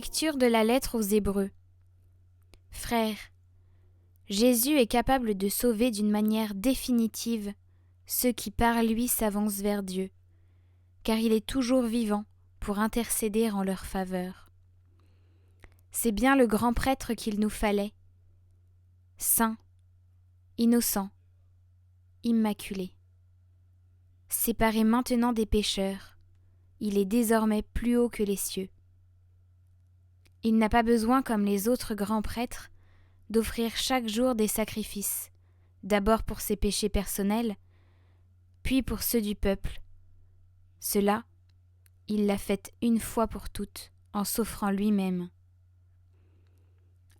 Lecture de la lettre aux Hébreux. Frères, Jésus est capable de sauver d'une manière définitive ceux qui par lui s'avancent vers Dieu, car il est toujours vivant pour intercéder en leur faveur. C'est bien le grand prêtre qu'il nous fallait, saint, innocent, immaculé. Séparé maintenant des pécheurs, il est désormais plus haut que les cieux. Il n'a pas besoin, comme les autres grands prêtres, d'offrir chaque jour des sacrifices, d'abord pour ses péchés personnels, puis pour ceux du peuple. Cela, il l'a fait une fois pour toutes, en s'offrant lui-même.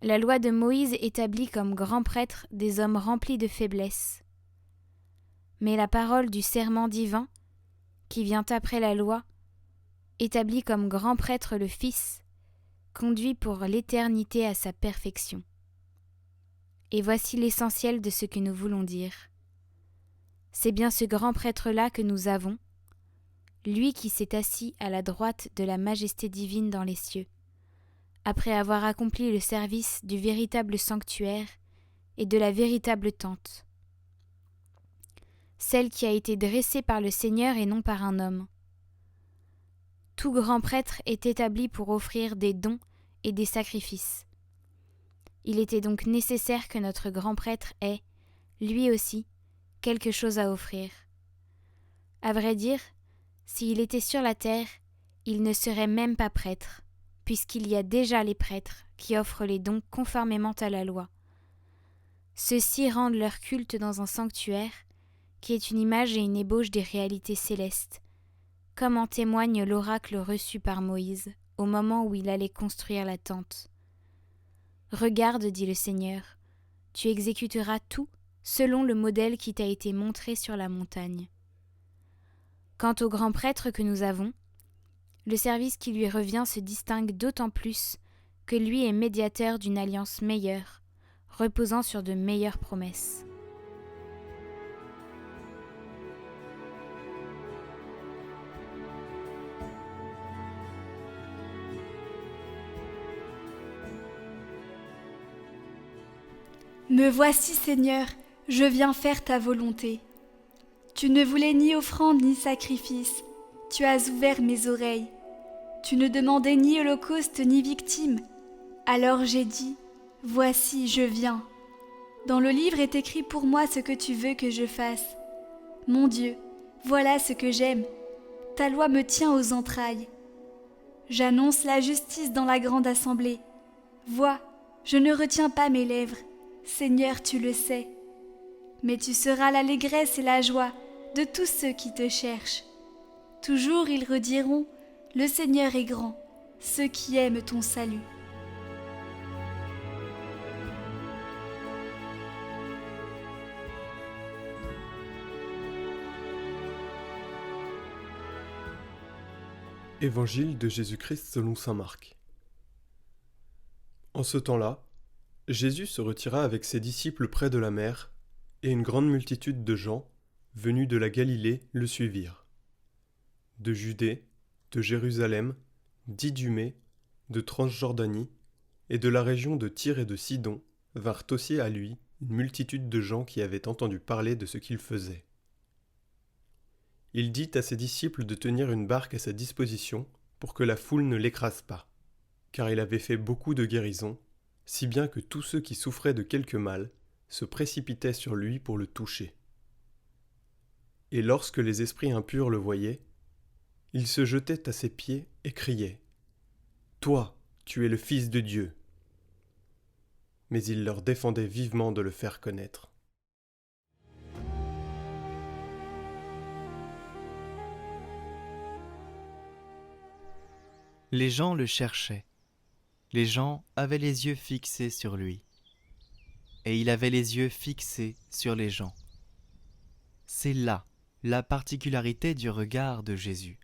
La loi de Moïse établit comme grands prêtres des hommes remplis de faiblesse. Mais la parole du serment divin, qui vient après la loi, établit comme grand prêtre le Fils, conduit pour l'éternité à sa perfection. Et voici l'essentiel de ce que nous voulons dire. C'est bien ce grand prêtre-là que nous avons, lui qui s'est assis à la droite de la majesté divine dans les cieux, après avoir accompli le service du véritable sanctuaire et de la véritable tente, celle qui a été dressée par le Seigneur et non par un homme. Tout grand prêtre est établi pour offrir des dons et des sacrifices. Il était donc nécessaire que notre grand prêtre ait, lui aussi, quelque chose à offrir. À vrai dire, s'il était sur la terre, il ne serait même pas prêtre, puisqu'il y a déjà les prêtres qui offrent les dons conformément à la loi. Ceux-ci rendent leur culte dans un sanctuaire, qui est une image et une ébauche des réalités célestes, comme en témoigne l'oracle reçu par Moïse au moment où il allait construire la tente. « Regarde, dit le Seigneur, tu exécuteras tout selon le modèle qui t'a été montré sur la montagne. » Quant au grand prêtre que nous avons, le service qui lui revient se distingue d'autant plus que lui est médiateur d'une alliance meilleure, reposant sur de meilleures promesses. Me voici, Seigneur, je viens faire ta volonté. Tu ne voulais ni offrande ni sacrifice, tu as ouvert mes oreilles. Tu ne demandais ni holocauste ni victime. Alors j'ai dit, voici, je viens. Dans le livre est écrit pour moi ce que tu veux que je fasse. Mon Dieu, voilà ce que j'aime. Ta loi me tient aux entrailles. J'annonce la justice dans la grande assemblée. Vois, je ne retiens pas mes lèvres. Seigneur, tu le sais. Mais tu seras l'allégresse et la joie de tous ceux qui te cherchent. Toujours ils rediront, le Seigneur est grand, ceux qui aiment ton salut. Évangile de Jésus-Christ selon saint Marc. En ce temps-là, Jésus se retira avec ses disciples près de la mer, et une grande multitude de gens, venus de la Galilée, le suivirent. De Judée, de Jérusalem, d'Idumée, de Transjordanie, et de la région de Tyr et de Sidon, vinrent aussi à lui une multitude de gens qui avaient entendu parler de ce qu'il faisait. Il dit à ses disciples de tenir une barque à sa disposition pour que la foule ne l'écrase pas, car il avait fait beaucoup de guérisons, si bien que tous ceux qui souffraient de quelque mal se précipitaient sur lui pour le toucher. Et lorsque les esprits impurs le voyaient, ils se jetaient à ses pieds et criaient « Toi, tu es le Fils de Dieu !» Mais il leur défendait vivement de le faire connaître. Les gens le cherchaient. Les gens avaient les yeux fixés sur lui. Et il avait les yeux fixés sur les gens. C'est là la particularité du regard de Jésus.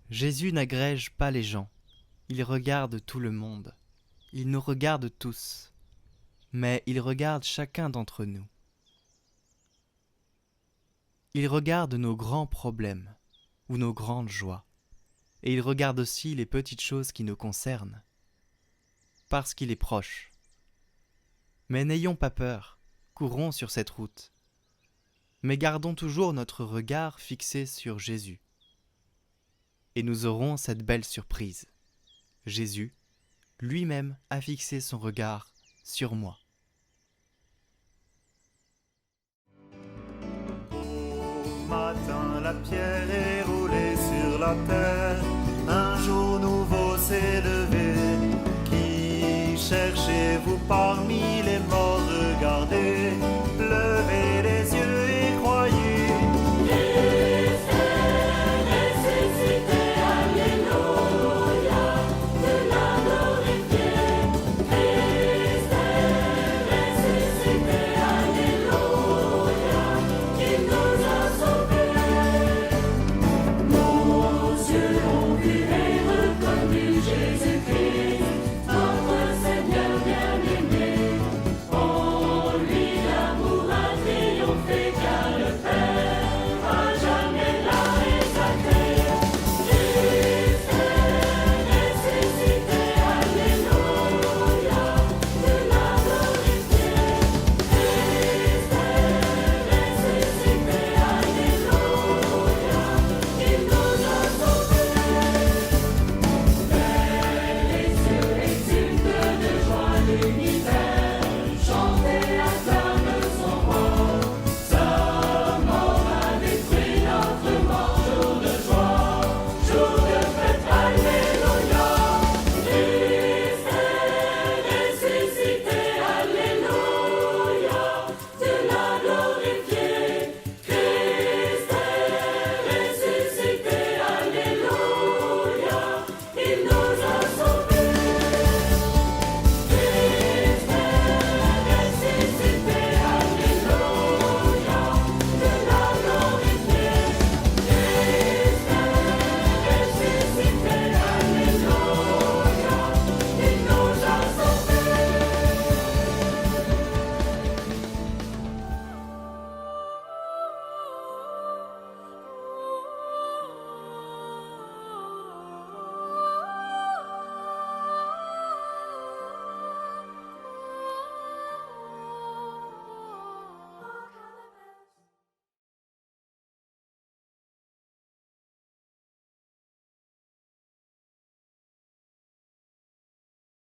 Jésus n'agrège pas les gens. Il regarde tout le monde. Il nous regarde tous. Mais il regarde chacun d'entre nous. Il regarde nos grands problèmes ou nos grandes joies. Et il regarde aussi les petites choses qui nous concernent. parce qu'il est proche. Mais n'ayons pas peur, courons sur cette route. Mais gardons toujours notre regard fixé sur Jésus. Et nous aurons cette belle surprise. Jésus, lui-même, a fixé son regard sur moi. Au matin, la pierre est roulée sur la terre. Un jour nouveau s'est levé. Qui cherchez-vous parmi les morts?